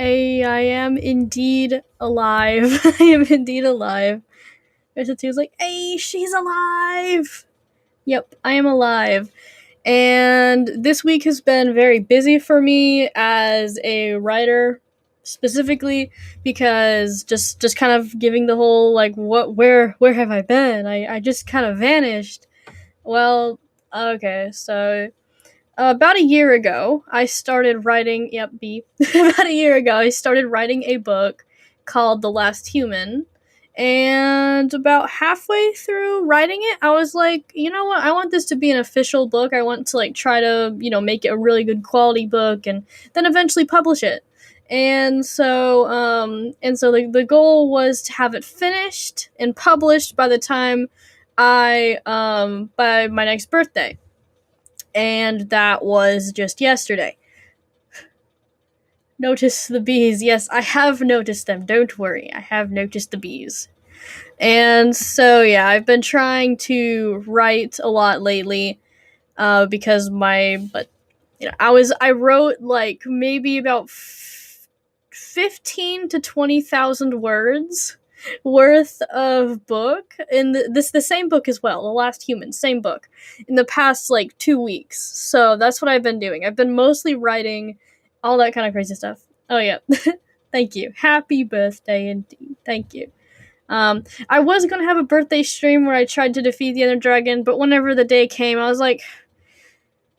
I am indeed alive. I am indeed alive. Versa 2 is like, hey, she's alive! Yep, I am alive. And this week has been very busy for me as a writer, specifically because just kind of giving the whole like where have I been? I just kind of vanished. Well, okay, so about a year ago, I started writing. Yep, B. About a year ago, I started writing a book called The Last Human. And about halfway through writing it, I was like, you know what? I want this to be an official book. I want to like try to, make it a really good quality book and then eventually publish it. And so the goal was to have it finished and published by the time by my next birthday, and that was just yesterday. Notice the bees. Yes, I have noticed them. Don't worry. I have noticed the bees. And so, yeah, I've been trying to write a lot lately because I wrote like maybe about 15 to 20,000 words worth of book in the same book as well, The Last Human, same book, in the past like 2 weeks. So that's what I've been doing. I've been mostly writing all that kind of crazy stuff. Oh yeah. Thank you. Happy birthday indeed. Thank you. I was gonna have a birthday stream where I tried to defeat the Ender Dragon, but whenever the day came, I was like,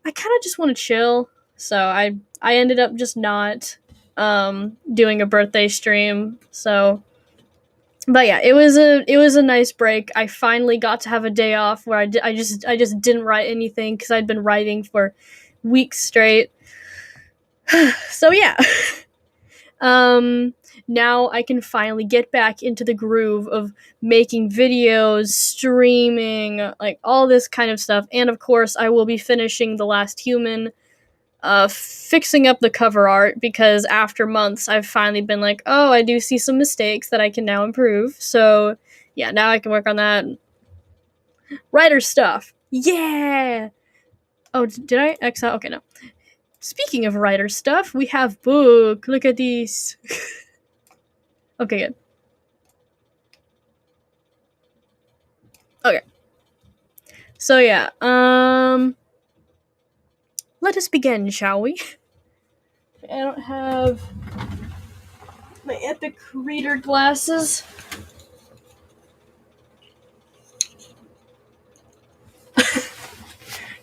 I kind of just want to chill. So I ended up just not doing a birthday stream. So, but yeah, it was a nice break. I finally got to have a day off where I just didn't write anything because I'd been writing for weeks straight. So yeah. Now I can finally get back into the groove of making videos, streaming, like all this kind of stuff. And of course, I will be finishing The Last Human, fixing up the cover art because after months I've finally been like, oh, I do see some mistakes that I can now improve. So yeah, now I can work on that. Writer stuff. Yeah! Oh, did I X out? Okay, no. Speaking of writer stuff, we have book. Look at these. Okay, good. Okay. So yeah, let us begin, shall we? I don't have my epic reader glasses.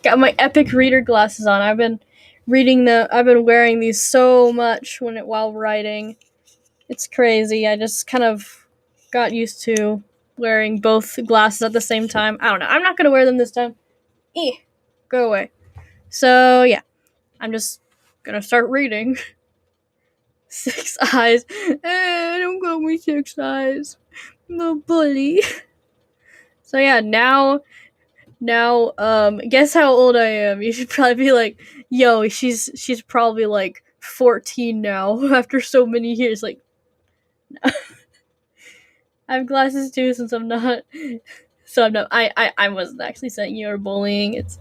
Got my epic reader glasses on. I've been wearing these so much while writing. It's crazy. I just kind of got used to wearing both glasses at the same time. I don't know. I'm not gonna wear them this time. Go away. So yeah, I'm just gonna start reading. 6 eyes. Don't call me 6 eyes. I'm a bully. So yeah, now, guess how old I am. You should probably be like, yo, she's probably like 14 now after so many years. Like, no. I have glasses too, since I'm not. So I'm not. I wasn't actually saying you were bullying. It's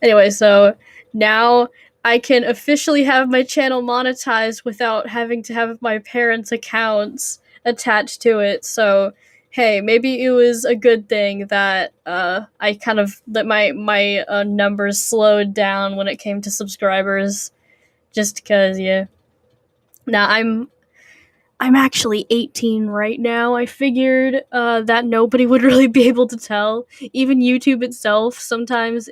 anyway. So now I can officially have my channel monetized without having to have my parents' accounts attached to it. So hey, maybe it was a good thing that I kind of that my numbers slowed down when it came to subscribers, just because yeah. Now I'm actually 18 right now. I figured that nobody would really be able to tell. Even YouTube itself, sometimes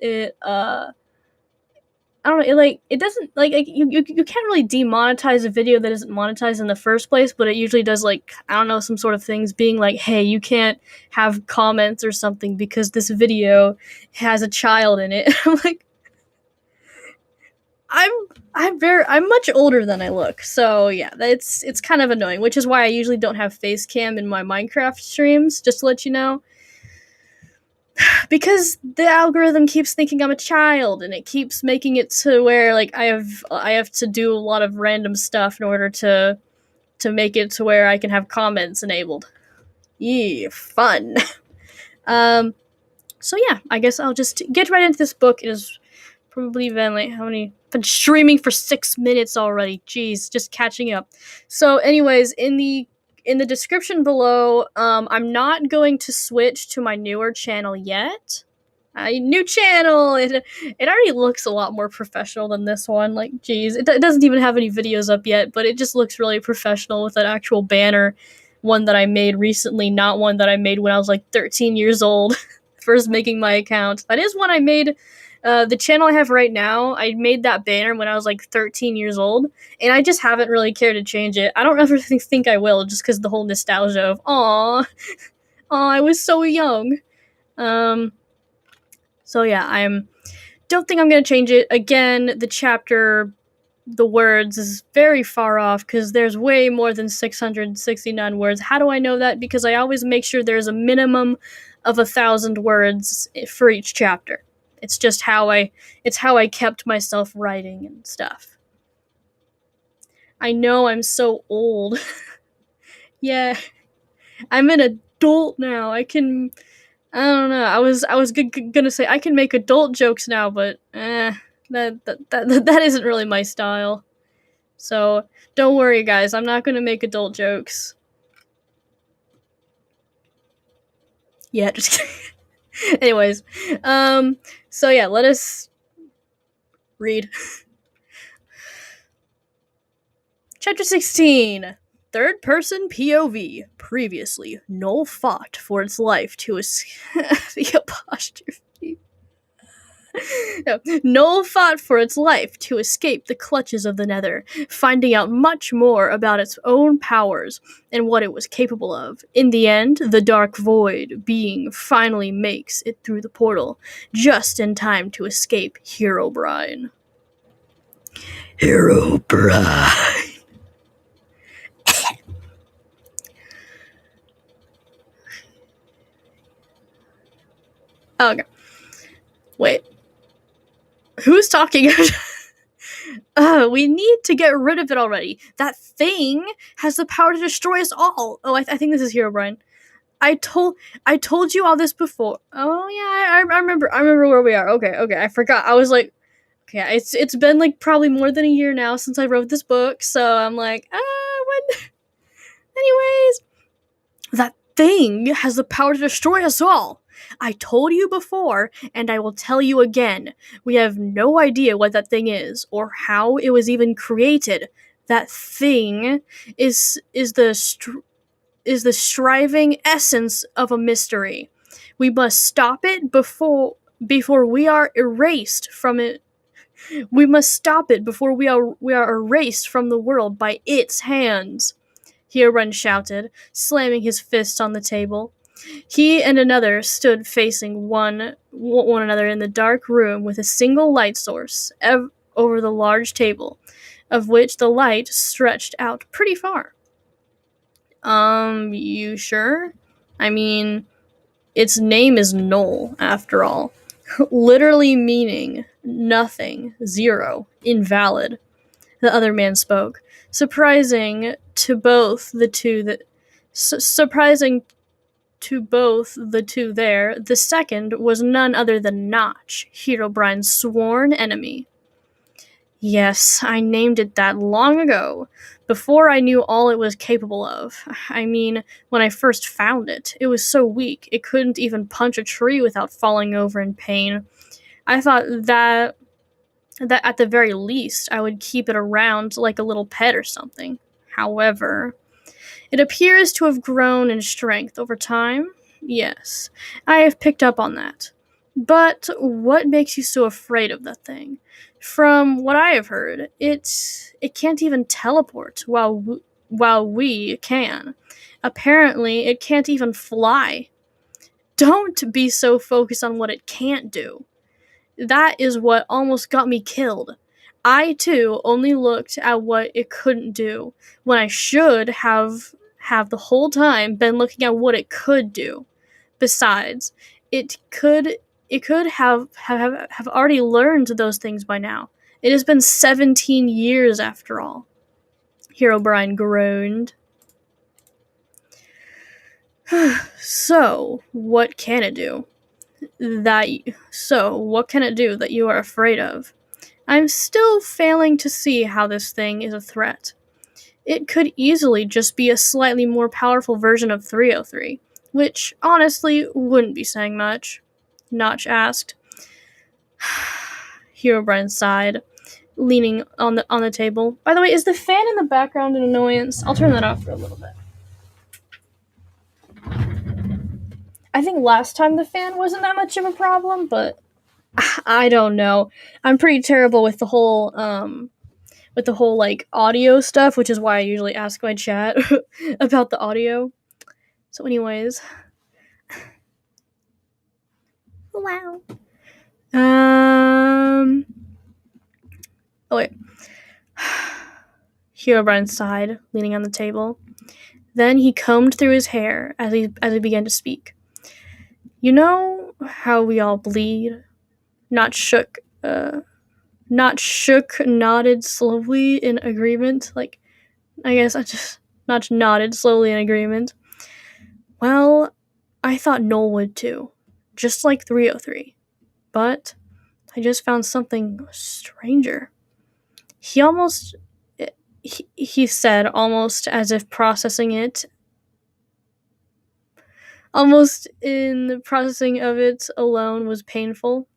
I don't know, it doesn't you can't really demonetize a video that isn't monetized in the first place, but it usually does like, I don't know, some sort of things being like, hey, you can't have comments or something because this video has a child in it. I'm like, I'm much older than I look, so yeah, it's kind of annoying, which is why I usually don't have face cam in my Minecraft streams, just to let you know. Because the algorithm keeps thinking I'm a child, and it keeps making it to where like I have to do a lot of random stuff in order to make it to where I can have comments enabled. Yeah, fun. So yeah, I guess I'll just get right into this book. It is probably been like been streaming for 6 minutes already. Jeez, just catching up. So anyways, in the description below, I'm not going to switch to my newer channel yet. New channel. It already looks a lot more professional than this one. Like, geez, it doesn't even have any videos up yet, but it just looks really professional with an actual banner. One that I made recently, not one that I made when I was like 13 years old. First making my account. That is one I made. The channel I have right now, I made that banner when I was like 13 years old, and I just haven't really cared to change it. I don't ever think I will, just because the whole nostalgia of, aw, I was so young. So yeah, don't think I'm gonna change it. Again, the chapter, the words is very far off because there's way more than 669 words. How do I know that? Because I always make sure there's a minimum of 1,000 words for each chapter. It's just how I kept myself writing and stuff. I know I'm so old. Yeah, I'm an adult now. I don't know. I was gonna say I can make adult jokes now, but that isn't really my style. So don't worry, guys. I'm not gonna make adult jokes. Yeah, just kidding. Anyways, so yeah, let us read. Chapter 16. Third person POV. Previously, Null fought for its life to escape the apostrophe. No. Null fought for its life to escape the clutches of the Nether, finding out much more about its own powers and what it was capable of. In the end, the Dark Void being finally makes it through the portal, just in time to escape Herobrine. Herobrine. Okay. Wait. Who's talking? We need to get rid of it already. That thing has the power to destroy us all. Oh, I think this is Herobrine. I told you all this before. Oh yeah, I remember where we are. Okay, I forgot. I was like, okay, it's been like probably more than a year now since I wrote this book, so I'm like, when? Anyways, that thing has the power to destroy us all. I told you before, and I will tell you again. We have no idea what that thing is, or how it was even created. That thing is the striving essence of a mystery. We must stop it before we are erased from it. We must stop it before we are erased from the world by its hands. Herobrine shouted, slamming his fist on the table. He and another stood facing one another in the dark room with a single light source over the large table, of which the light stretched out pretty far. You sure? I mean, its name is Null, after all. Literally meaning nothing, zero, invalid. The other man spoke, surprising to both the two there. The second was none other than Notch, Herobrine's sworn enemy. Yes, I named it that long ago, before I knew all it was capable of. I mean, when I first found it, it was so weak it couldn't even punch a tree without falling over in pain. I thought that at the very least I would keep it around like a little pet or something. However, it appears to have grown in strength over time. Yes, I have picked up on that. But what makes you so afraid of that thing? From what I have heard, it can't even teleport while we can. Apparently, it can't even fly. Don't be so focused on what it can't do. That is what almost got me killed. I, too, only looked at what it couldn't do, when I should have the whole time been looking at what it could do. Besides, it could have already learned those things by now. It has been 17 years after all. Herobrine groaned. So, what can it do? So, what can it do that you are afraid of? I'm still failing to see how this thing is a threat. It could easily just be a slightly more powerful version of 303, which honestly wouldn't be saying much. Notch asked. Herobrine sighed, leaning on the table. By the way, is the fan in the background an annoyance? I'll turn that off for a little bit. I think last time the fan wasn't that much of a problem, but I don't know. I'm pretty terrible with the whole like audio stuff, which is why I usually ask my chat about the audio. So anyways, wow. Oh wait. Herobrine sighed, leaning on the table. Then he combed through his hair as he began to speak. You know how we all bleed? Not nodded slowly in agreement. Like, I guess I just Notch nodded slowly in agreement. Well, I thought Noel would too. Just like 303. But I just found something stranger. He said, almost as if processing it. Almost in the processing of it alone was painful.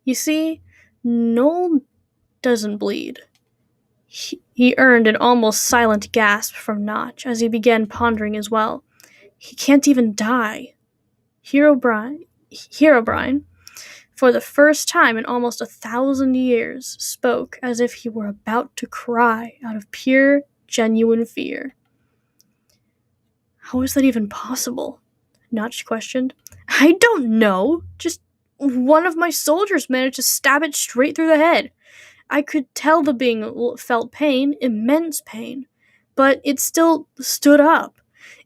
You see, Noel doesn't bleed. He earned an almost silent gasp from Notch as he began pondering as well. He can't even die. Herobrine, for the first time in almost 1,000 years, spoke as if he were about to cry out of pure, genuine fear. How is that even possible? Notch questioned. I don't know. Just one of my soldiers managed to stab it straight through the head. I could tell the being felt pain, immense pain, but it still stood up,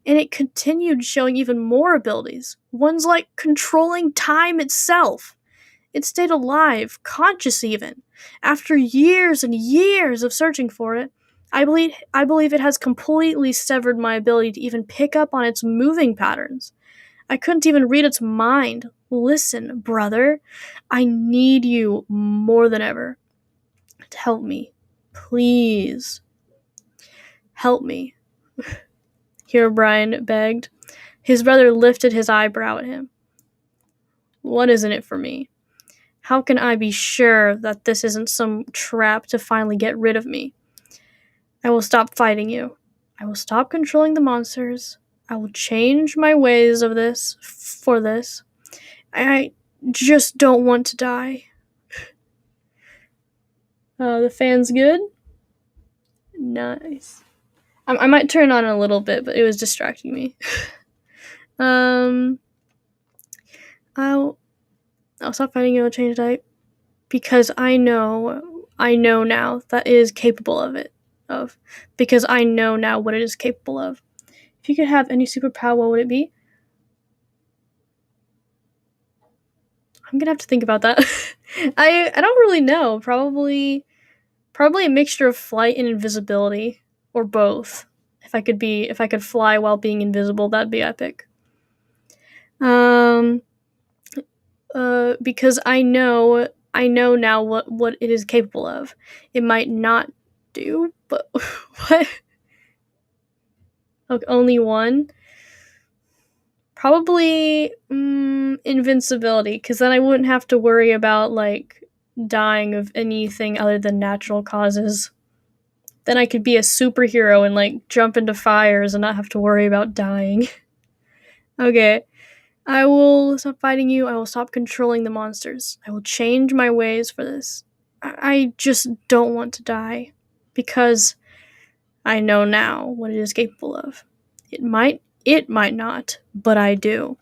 and it continued showing even more abilities, ones like controlling time itself. It stayed alive, conscious even. After years and years of searching for it, I believe it has completely severed my ability to even pick up on its moving patterns. I couldn't even read its mind. Listen, brother, I need you more than ever to help me. Please. Help me. Herobrine begged. His brother lifted his eyebrow at him. What is in it for me? How can I be sure that this isn't some trap to finally get rid of me? I will stop fighting you. I will stop controlling the monsters. I will change my ways of this for this. I just don't want to die. The fan's good? Nice. I might turn on a little bit, but it was distracting me. I'll stop fighting you. I'll change type because I know now that it is capable of. Because I know now what it is capable of. If you could have any superpower, what would it be? I'm gonna have to think about that. I don't really know. Probably a mixture of flight and invisibility, or both. If I could fly while being invisible, that'd be epic. Because I know now what it is capable of. It might not do, but what? Okay, only one. Probably invincibility, because then I wouldn't have to worry about like dying of anything other than natural causes. Then I could be a superhero and like jump into fires and not have to worry about dying. Okay. I will stop fighting you. I will stop controlling the monsters. I will change my ways for this. I just don't want to die. Because I know now what it is capable of. It might not, but I do.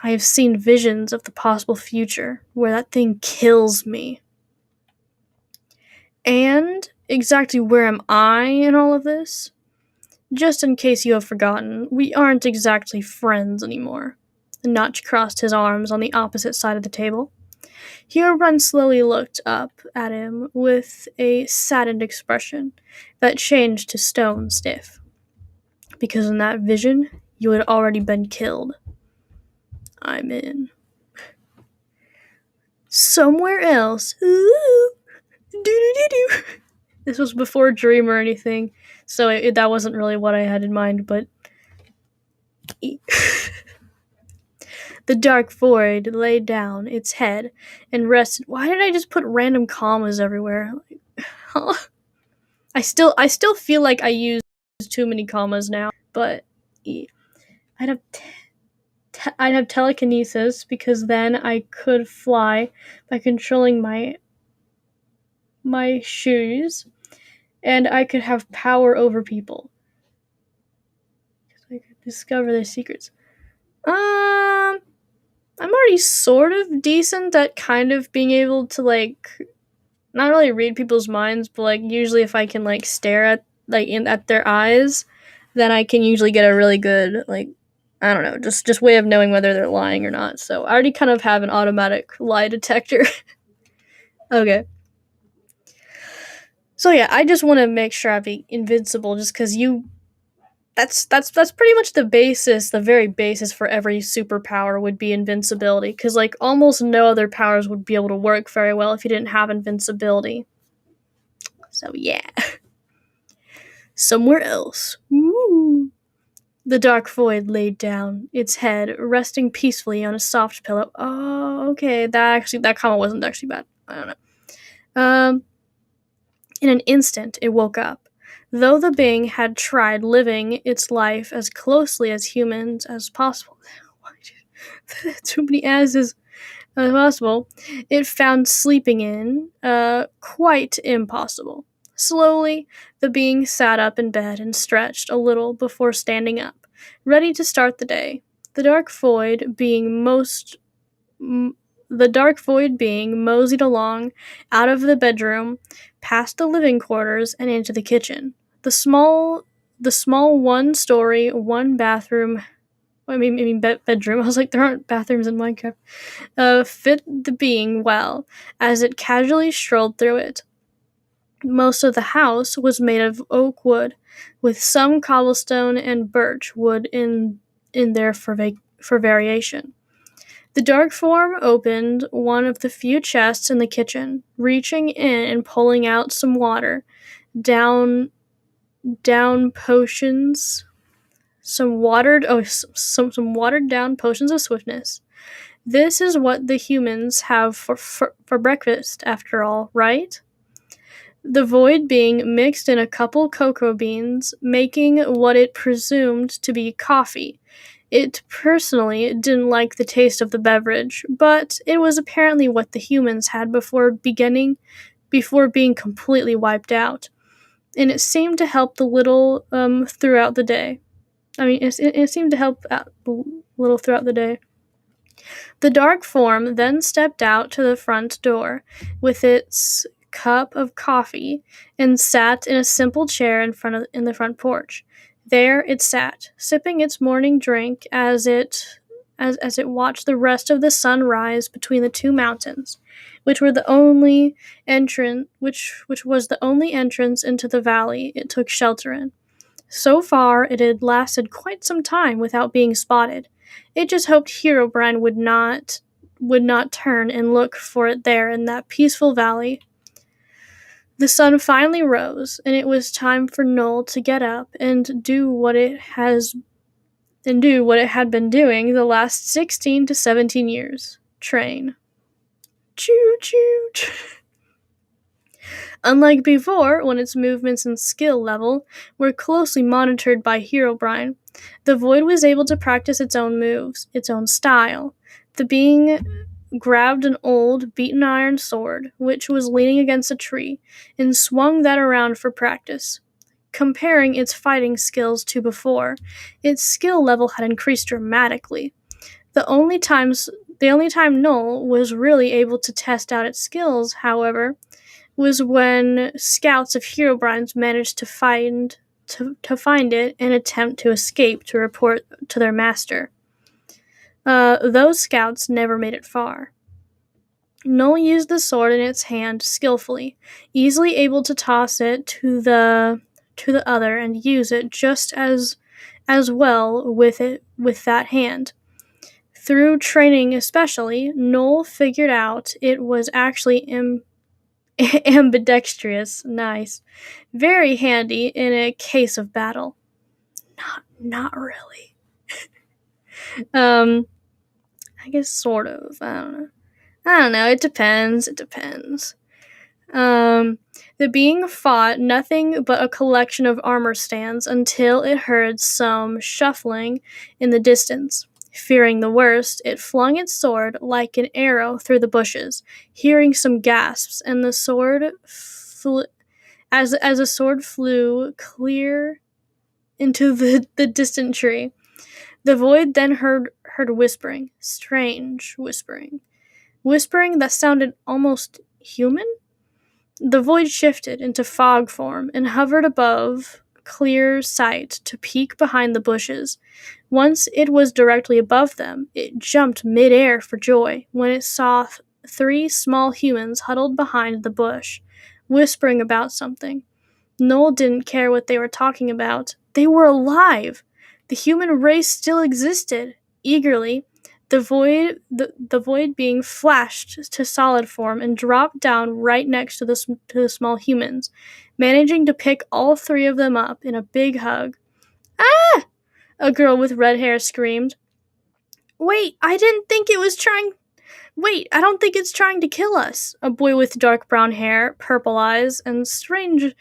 I have seen visions of the possible future where that thing kills me. And exactly where am I in all of this? Just in case you have forgotten, we aren't exactly friends anymore. Notch crossed his arms on the opposite side of the table. Herobrine slowly looked up at him with a saddened expression that changed to stone stiff. Because in that vision, you had already been killed. I'm in. Somewhere else. Ooh. Do-do-do-do. This was before Dream or anything, so that wasn't really what I had in mind, but. The dark void laid down its head and rested. Why did I just put random commas everywhere? I still feel like I use too many commas now, but I'd have I'd have telekinesis because then I could fly by controlling my shoes, and I could have power over people. I could discover their secrets. I'm already sort of decent at kind of being able to, like, not really read people's minds, but, like, usually if I can, like, stare at, like, at their eyes, then I can usually get a really good, like, I don't know, just way of knowing whether they're lying or not. So I already kind of have an automatic lie detector. Okay. So yeah, I just want to make sure I be invincible, just because that's pretty much the basis, the very basis for every superpower would be invincibility, because like almost no other powers would be able to work very well if you didn't have invincibility. So yeah. Somewhere else. Ooh. The dark void laid down, its head resting peacefully on a soft pillow. Oh, okay. That comment wasn't actually bad. I don't know. In an instant, it woke up. Though the being had tried living its life as closely as humans as possible, too many asses as possible, it found sleeping in quite impossible. Slowly, the being sat up in bed and stretched a little before standing up, ready to start the day. The dark void being moseyed along out of the bedroom, past the living quarters, and into the kitchen. The small one-story, one-bathroom. Bedroom. I was like, there aren't bathrooms in Minecraft. Fit the being well as it casually strolled through it. Most of the house was made of oak wood, with some cobblestone and birch wood in there for variation. The dark form opened one of the few chests in the kitchen, reaching in and pulling out some water, down potions, some watered down potions of swiftness. This is what the humans have for breakfast, after all, right? The void being mixed in a couple cocoa beans, making what it presumed to be coffee. It personally didn't like the taste of the beverage, but it was apparently what the humans had before being completely wiped out, and it seemed to help the little throughout the day. It seemed to help out a little throughout the day. The dark form then stepped out to the front door with its cup of coffee and sat in a simple chair in the front porch. There it sat, sipping its morning drink as it watched the rest of the sun rise between the two mountains, which was the only entrance into the valley it took shelter in. So far, it had lasted quite some time without being spotted. It just hoped Herobrine would not turn and look for it there in that peaceful valley. The sun finally rose, and it was time for Noel to get up and do what it had been doing the last 16 to 17 years. Train. Choo choo. Unlike before, when its movements and skill level were closely monitored by Herobrine, the Void was able to practice its own moves, its own style. The being grabbed an old, beaten iron sword, which was leaning against a tree, and swung that around for practice. Comparing its fighting skills to before, its skill level had increased dramatically. The only time Noel was really able to test out its skills, however, was when scouts of Herobrine's managed to find it and attempt to escape to report to their master. Those scouts never made it far. Noel used the sword in its hand skillfully, easily able to toss it to the other and use it just as well with that hand. Through training especially, Noel figured out it was actually ambidextrous. Nice. Very handy in a case of battle. Not really. I guess sort of. I don't know. It depends. The being fought nothing but a collection of armor stands until it heard some shuffling in the distance. Fearing the worst, it flung its sword like an arrow through the bushes, hearing some gasps, and the sword as a sword flew clear into the distant tree. The void then heard whispering, strange whispering that sounded almost human. The void shifted into fog form and hovered above clear sight to peek behind the bushes. Once it was directly above them, it jumped mid-air for joy when it saw three small humans huddled behind the bush, whispering about something. Noel didn't care what they were talking about. They were alive! The human race still existed. Eagerly, the void being flashed to solid form and dropped down right next to the small humans, managing to pick all three of them up in a big hug. Ah! A girl with red hair screamed. Wait, I don't think it's trying to kill us. A boy with dark brown hair, purple eyes, and strangely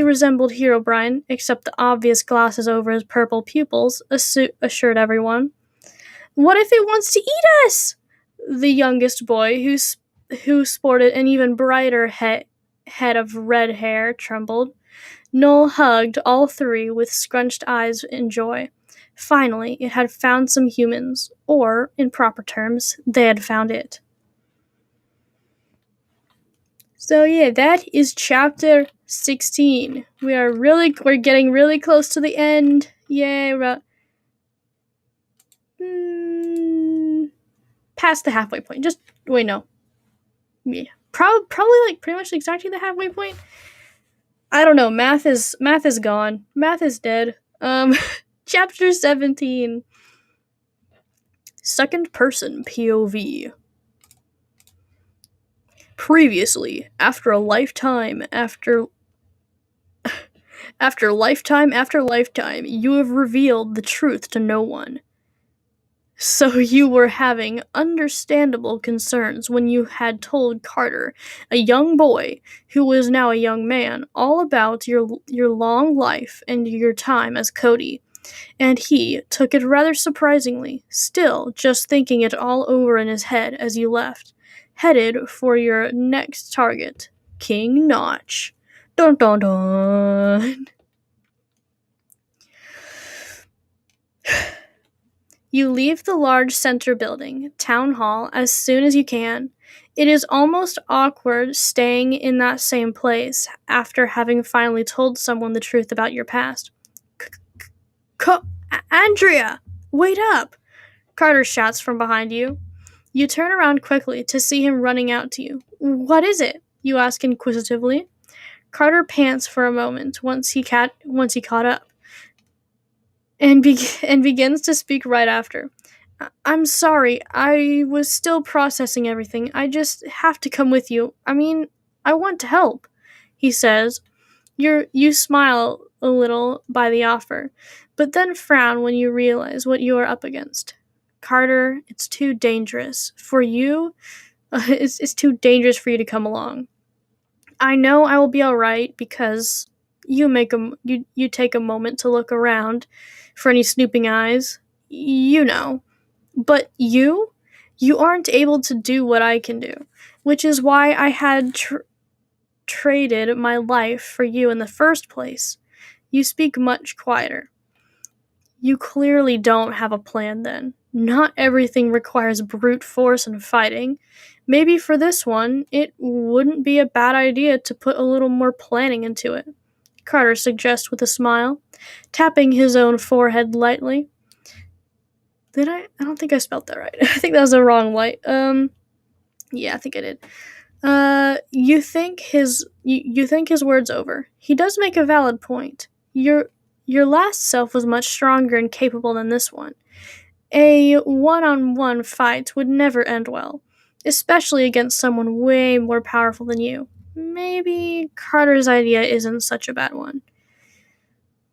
resembled Herobrine, except the obvious glasses over his purple pupils, assured everyone. What if it wants to eat us? The youngest boy, who sported an even brighter head of red hair, trembled. Noel hugged all three with scrunched eyes in joy. Finally, it had found some humans, or, in proper terms, they had found it. So yeah, that is chapter 16. We're getting really close to the end. Yay, past the halfway point. Yeah. Probably like pretty much exactly the halfway point. I don't know. Math is gone. Math is dead. Chapter 17. Second person POV. Previously, after lifetime after lifetime, you have revealed the truth to no one. So you were having understandable concerns when you had told Carter, a young boy who was now a young man, all about your long life and your time as Cody. And he took it rather surprisingly, still just thinking it all over in his head as you left, headed for your next target, King Notch. Dun dun dun. You leave the large center building, Town Hall, as soon as you can. It is almost awkward staying in that same place after having finally told someone the truth about your past. Andrea! Wait up! Carter shouts from behind you. You turn around quickly to see him running out to you. What is it? You ask inquisitively. Carter pants for a moment once he caught up, and begins to speak right after. I'm sorry, I was still processing everything. I just have to come with you. I mean, I want to help, he says. You smile a little by the offer, but then frown when you realize what you are up against. Carter, it's too dangerous for you. It's too dangerous for you to come along. I know I will be all right because you take a moment to look around for any snooping eyes. You know. But you aren't able to do what I can do, which is why I had traded my life for you in the first place. You speak much quieter. You clearly don't have a plan then. Not everything requires brute force and fighting. Maybe for this one, it wouldn't be a bad idea to put a little more planning into it, Carter suggests with a smile, tapping his own forehead lightly. Did I? I don't think I spelled that right. I think that was a wrong light. Yeah, I think I did. You think his words over. He does make a valid point. Your last self was much stronger and capable than this one. A one-on-one fight would never end well, especially against someone way more powerful than you. Maybe Carter's idea isn't such a bad one.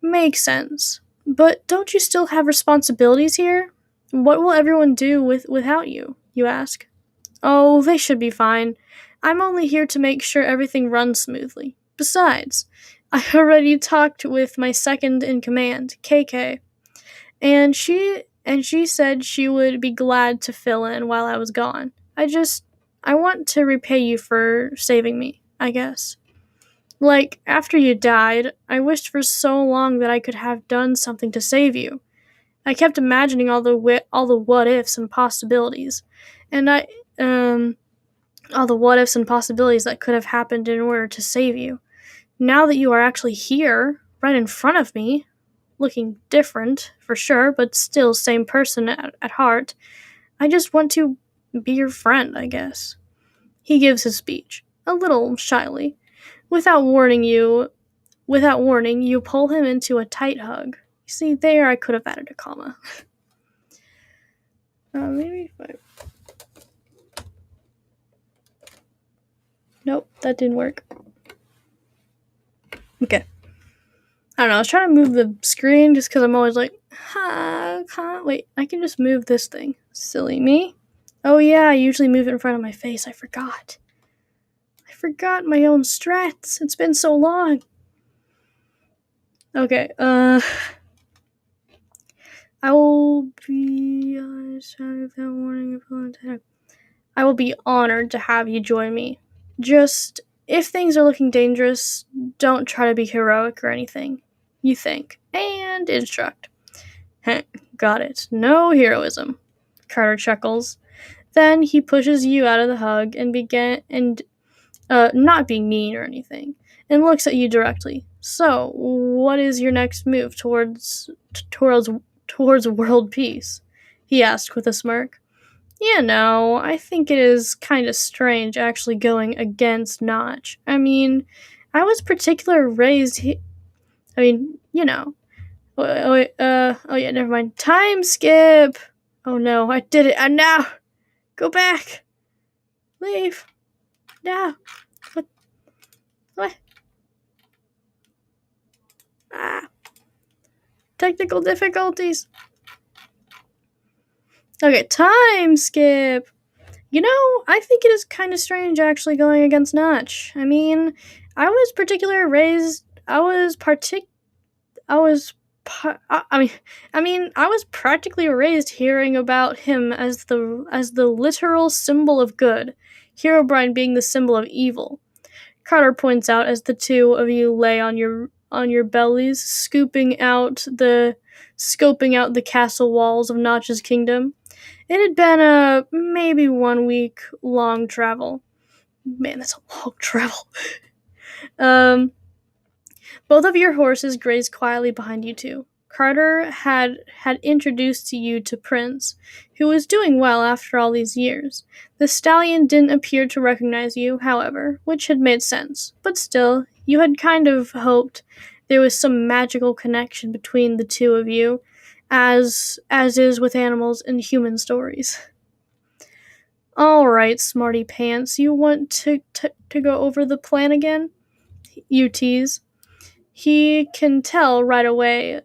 Makes sense. But don't you still have responsibilities here? What will everyone do without you? You ask. Oh, they should be fine. I'm only here to make sure everything runs smoothly. Besides, I already talked with my second in command, KK, and she said she would be glad to fill in while I was gone. I want to repay you for saving me, I guess. Like, after you died, I wished for so long that I could have done something to save you. I kept imagining all the what ifs and possibilities, and um all the what ifs and possibilities that could have happened in order to save you. Now that you are actually here, right in front of me, looking different for sure, but still same person at heart, I just want to be your friend, I guess. He gives his speech, a little shyly. Without warning you, Without warning, you pull him into a tight hug. You see, there I could have added a comma. Maybe if I... Nope, that didn't work. Okay. I don't know, I was trying to move the screen just because I'm always like, wait, I can just move this thing. Silly me. Oh yeah, I usually move it in front of my face. I forgot my own strats. It's been so long. Okay, I will be without warning. I will be honored to have you join me. Just, if things are looking dangerous, don't try to be heroic or anything. You think. And instruct. Heh, got it. No heroism. Carter chuckles. Then he pushes you out of the hug not being mean or anything, and looks at you directly. So, what is your next move towards world peace? He asked with a smirk. I think it is kind of strange actually going against Notch. I mean, I was particularly raised I mean, you know. Oh yeah, never mind. Time skip! Oh no, I did it, and now! Go back! Leave! Now! What? Ah! Technical difficulties! Okay, time skip! I think it is kind of strange actually going against Notch. I mean, I was particularly raised. I was partic. I was. I was practically raised hearing about him as the literal symbol of good, Herobrine being the symbol of evil. Carter points out as the two of you lay on your bellies, scoping out the castle walls of Notch's kingdom. It had been a maybe 1 week long travel. Man, that's a long travel. Both of your horses grazed quietly behind you two. Carter had introduced to you to Prince, who was doing well after all these years. The stallion didn't appear to recognize you, however, which had made sense, but still, you had kind of hoped there was some magical connection between the two of you, as is with animals and human stories. Alright, smarty pants, you want to go over the plan again? You tease. He can tell right away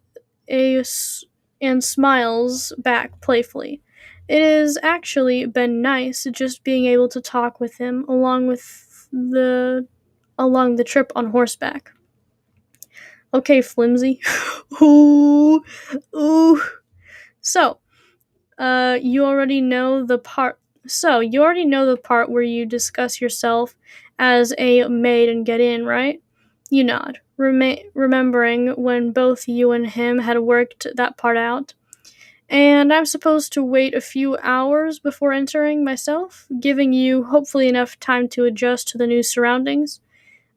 and smiles back playfully. It has actually been nice just being able to talk with him along the trip on horseback. Okay, flimsy. Ooh. So, you already know the part where you discuss yourself as a maid and get in, right? You nod, remembering when both you and him had worked that part out. And I'm supposed to wait a few hours before entering myself, giving you hopefully enough time to adjust to the new surroundings.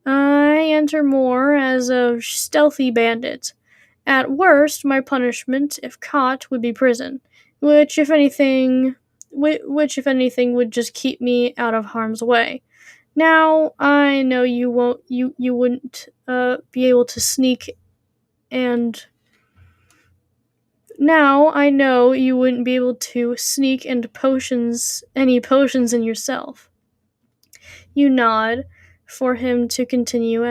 I enter more as a stealthy bandit. At worst, my punishment, if caught, would be prison, which, if anything, would just keep me out of harm's way. Now, I know you wouldn't be able to sneak and Now I know you wouldn't be able to sneak into any potions in yourself. You nod for him to continue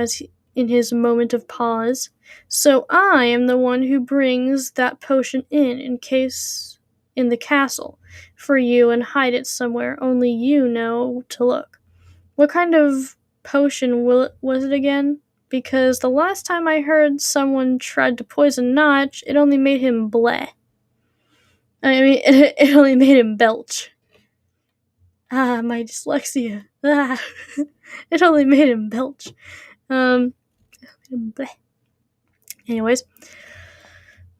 in his moment of pause. So I am the one who brings that potion in the castle for you and hide it somewhere only you know to look. What kind of potion was it again? Because the last time I heard someone tried to poison Notch, it only made him bleh. I mean, it only made him belch. Ah, my dyslexia. Ah. It only made him belch. Bleh. Anyways.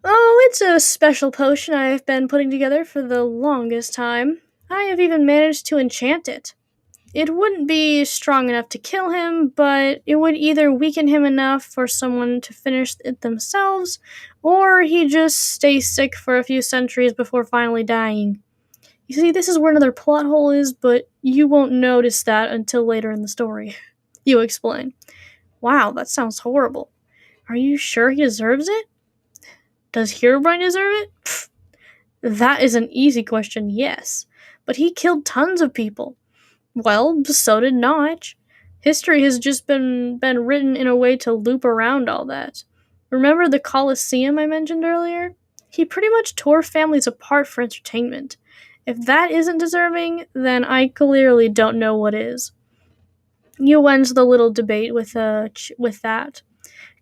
Oh, it's a special potion I have been putting together for the longest time. I have even managed to enchant it. It wouldn't be strong enough to kill him, but it would either weaken him enough for someone to finish it themselves, or he'd just stay sick for a few centuries before finally dying. You see, this is where another plot hole is, but you won't notice that until later in the story. You explain. Wow, that sounds horrible. Are you sure he deserves it? Does Herobrine deserve it? Pfft. That is an easy question, yes. But he killed tons of people. Well, so did Notch. History has just been written in a way to loop around all that. Remember the Colosseum I mentioned earlier? He pretty much tore families apart for entertainment. If that isn't deserving, then I clearly don't know what is. You end the little debate with that.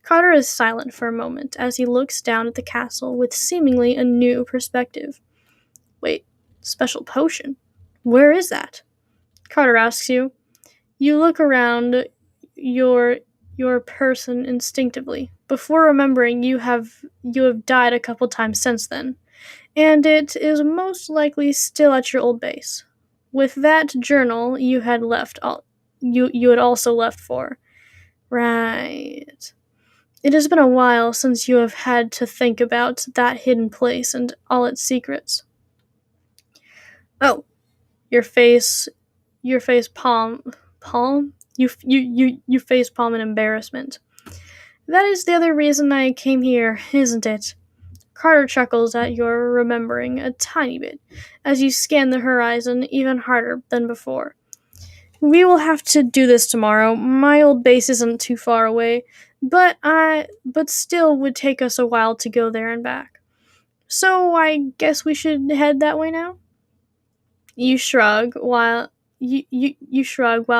Carter is silent for a moment as he looks down at the castle with seemingly a new perspective. Wait, special potion? Where is that? Carter asks you. You look around your person instinctively, before remembering you have died a couple times since then, and it is most likely still at your old base. With that journal you had also left for. Right. It has been a while since you have had to think about that hidden place and all its secrets. Oh, your face palm? You face palm in embarrassment. That is the other reason I came here, isn't it? Carter chuckles at your remembering a tiny bit as you scan the horizon even harder than before. We will have to do this tomorrow. My old base isn't too far away, but still would take us a while to go there and back. So I guess we should head that way now? You shrug while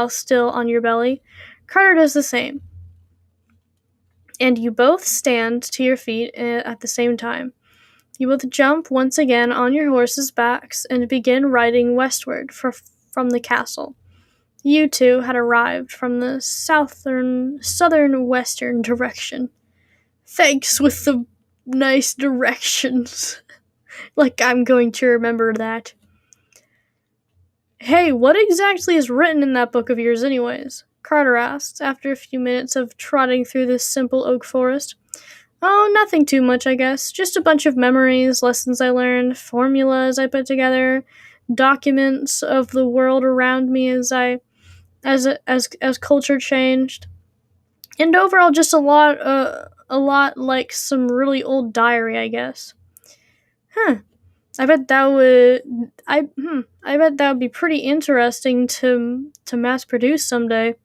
still on your belly. Carter does the same. And you both stand to your feet at the same time. You both jump once again on your horses' backs and begin riding westward from the castle. You two had arrived from the southern western direction. Thanks with the nice directions. Like I'm going to remember that. Hey, what exactly is written in that book of yours anyways? Carter asks, after a few minutes of trotting through this simple oak forest. Oh, nothing too much, I guess. Just a bunch of memories, lessons I learned, formulas I put together, documents of the world around me as culture changed. And overall just a lot like some really old diary, I guess. Huh. I bet that would be pretty interesting to mass produce someday.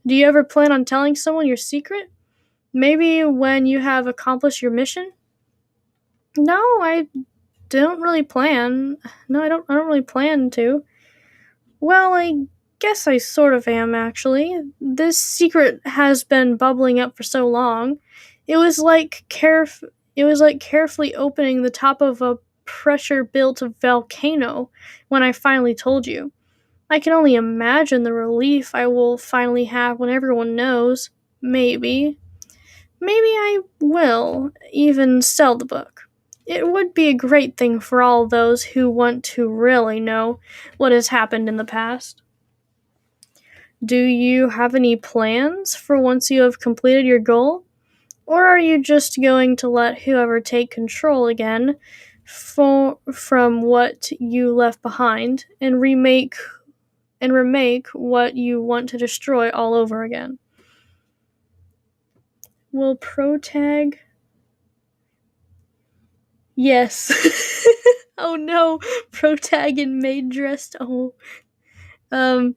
Do you ever plan on telling someone your secret? Maybe when you have accomplished your mission? No, I don't really plan. No, I don't really plan to. Well, I guess I sort of am actually. This secret has been bubbling up for so long. It was like carefully opening the top of a pressure-built volcano when I finally told you. I can only imagine the relief I will finally have when everyone knows. Maybe. Maybe I will even sell the book. It would be a great thing for all those who want to really know what has happened in the past. Do you have any plans for once you have completed your goal? Or are you just going to let whoever take control again from what you left behind and remake what you want to destroy all over again? Will Protag Yes. Oh no, protag in maid dressed. Oh. Um,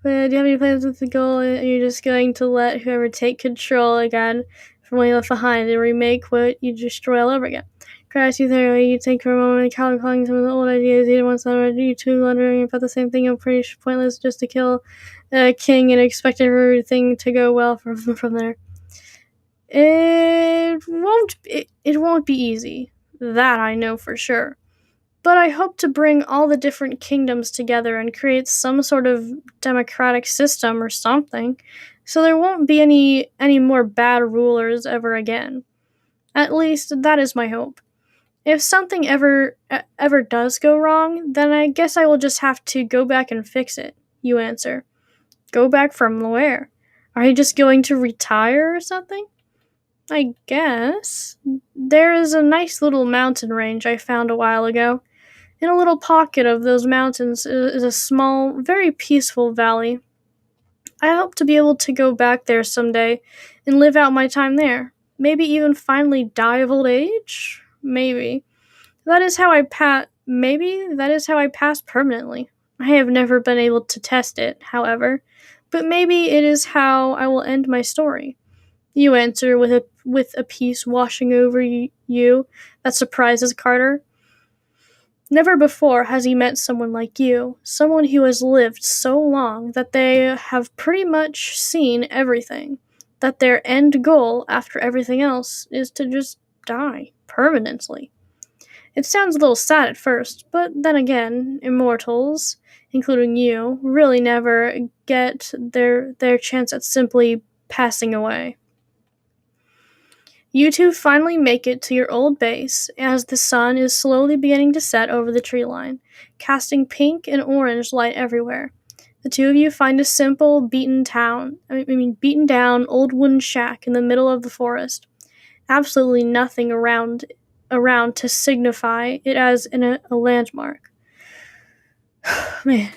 do you have any plans with the goal? Are you just going to let whoever take control again from what you left behind and remake what you destroy all over again? Crash you there, you think for a moment, calling some of the old ideas you once thought you two wondering about the same thing. I'm pretty pointless just to kill a king and expect everything to go well from there. It won't be easy. That I know for sure. But I hope to bring all the different kingdoms together and create some sort of democratic system or something, so there won't be any more bad rulers ever again. At least that is my hope. If something ever does go wrong, then I guess I will just have to go back and fix it. You answer. Go back from where? Are you just going to retire or something? I guess. There is a nice little mountain range I found a while ago. In a little pocket of those mountains is a small, very peaceful valley. I hope to be able to go back there someday and live out my time there. Maybe even finally die of old age? Maybe. Maybe that is how I pass permanently. I have never been able to test it, however, but maybe it is how I will end my story. You answer with a peace washing over you that surprises Carter. Never before has he met someone like you, someone who has lived so long that they have pretty much seen everything, that their end goal after everything else is to just die permanently. It sounds a little sad at first, but then again, immortals, including you, really never get their chance at simply passing away. You two finally make it to your old base as the sun is slowly beginning to set over the tree line, casting pink and orange light everywhere. The two of you find a simple, beaten down old wooden shack in the middle of the forest. Absolutely nothing around to signify it as a landmark. Man.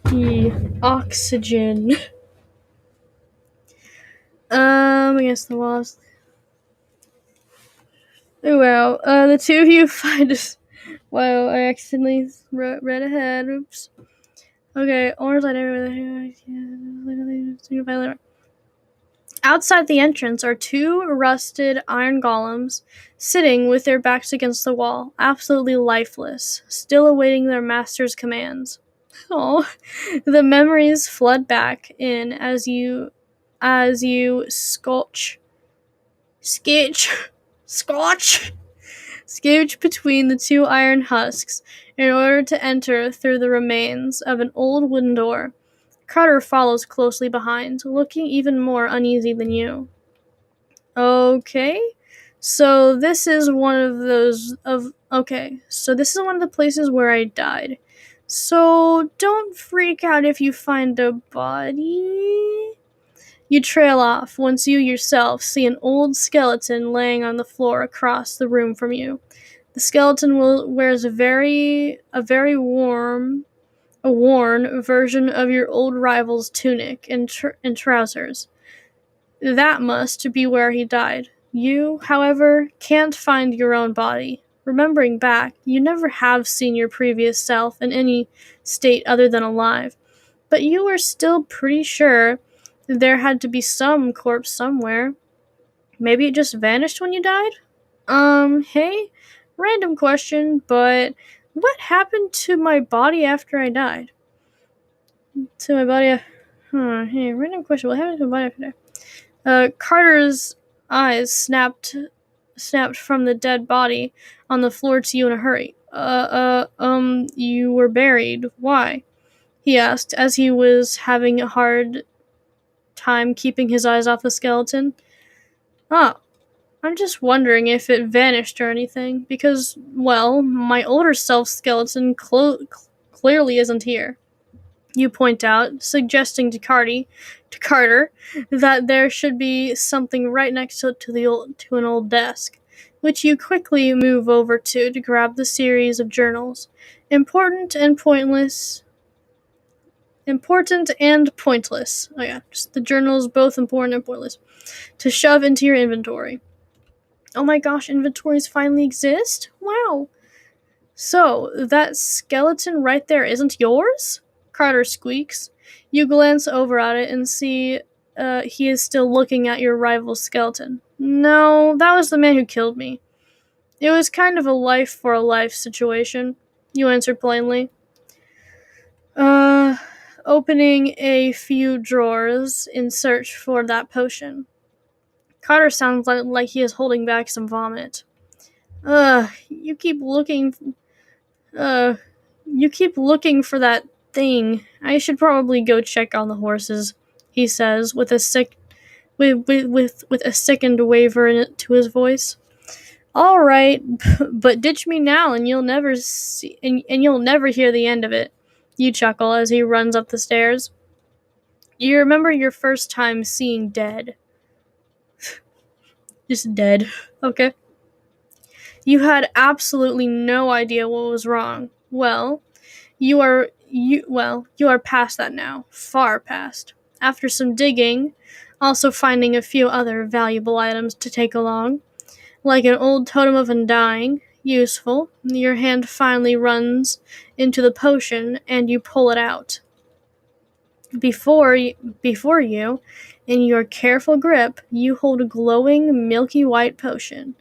The oxygen. Against the walls. Oh wow. The two of you find us. Wow, I accidentally read ahead. Oops. Okay, orange light everywhere. Outside the entrance are two rusted iron golems sitting with their backs against the wall, absolutely lifeless, still awaiting their master's commands. Oh, the memories flood back in as you scotch scooch between the two iron husks in order to enter through the remains of an old wooden door. Carter follows closely behind, looking even more uneasy than you. Okay, so this is one of the places where I died. So don't freak out if you find a body. You trail off once you yourself see an old skeleton laying on the floor across the room from you. The skeleton wears a worn version of your old rival's tunic and trousers. That must be where he died. You, however, can't find your own body. Remembering back, you never have seen your previous self in any state other than alive, but you were still pretty sure there had to be some corpse somewhere. Maybe it just vanished when you died? Hey, random question, but what happened to my body after I died? To my body. Hey, random question. What happened to my body after I died? Carter's eyes snapped from the dead body on the floor to you in a hurry. You were buried. Why? He asked as he was having a hard time keeping his eyes off the skeleton. Oh, I'm just wondering if it vanished or anything, because, well, my older self skeleton clearly isn't here. You point out, suggesting to Carter, that there should be something right next to an old desk, which you quickly move over to grab the series of journals, important and pointless important and pointless. Oh yeah, just the journal is both important and pointless. To shove into your inventory. Oh my gosh, inventories finally exist? Wow. So, that skeleton right there isn't yours? Carter squeaks. You glance over at it and see he is still looking at your rival's skeleton. No, that was the man who killed me. It was kind of a life for a life situation, you answered plainly. Opening a few drawers in search for that potion. Carter sounds like he is holding back some vomit. You keep looking. You keep looking for that thing. I should probably go check on the horses, he says with a with a sickened waver to his voice. All right, but ditch me now, and you'll never see, and you'll never hear the end of it. You chuckle as he runs up the stairs. You remember your first time seeing dead. Just dead. Okay. You had absolutely no idea what was wrong. Well, you are past that now. Far past. After some digging, also finding a few other valuable items to take along, like an old totem of undying, useful, your hand finally runs into the potion and you pull it out. Before you, in your careful grip, you hold a glowing, milky white potion.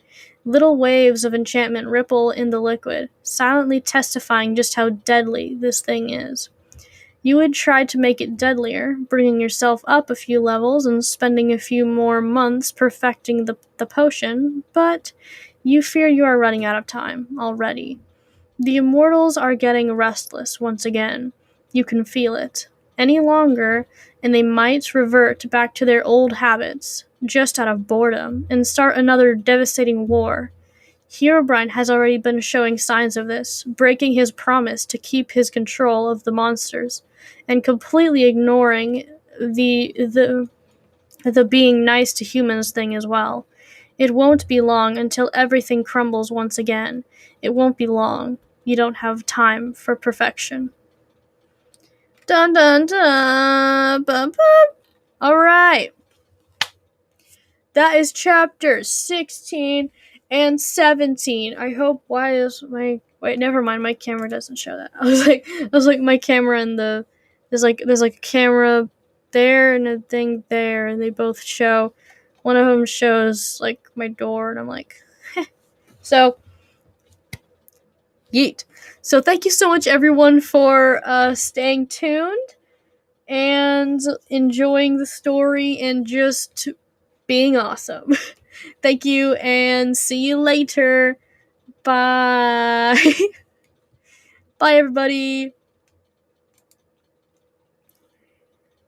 Little waves of enchantment ripple in the liquid, silently testifying just how deadly this thing is. You would try to make it deadlier, bringing yourself up a few levels and spending a few more months perfecting the potion, but you fear you are running out of time already. The immortals are getting restless once again. You can feel it. Any longer, and they might revert back to their old habits, just out of boredom, and start another devastating war. Herobrine has already been showing signs of this, breaking his promise to keep his control of the monsters, and completely ignoring the being nice to humans thing as well. It won't be long until everything crumbles once again. It won't be long. You don't have time for perfection. Dun dun dun! Bum, bum. Alright. That is chapters 16 and 17. I hope, why is my, wait, never mind, my camera doesn't show that. I was like my camera and there's like a camera there and a thing there, and they both show, one of them shows like my door, and I'm like, heh. So, yeet. So thank you so much everyone for staying tuned and enjoying the story and just being awesome. Thank you and see you later. Bye. Bye everybody.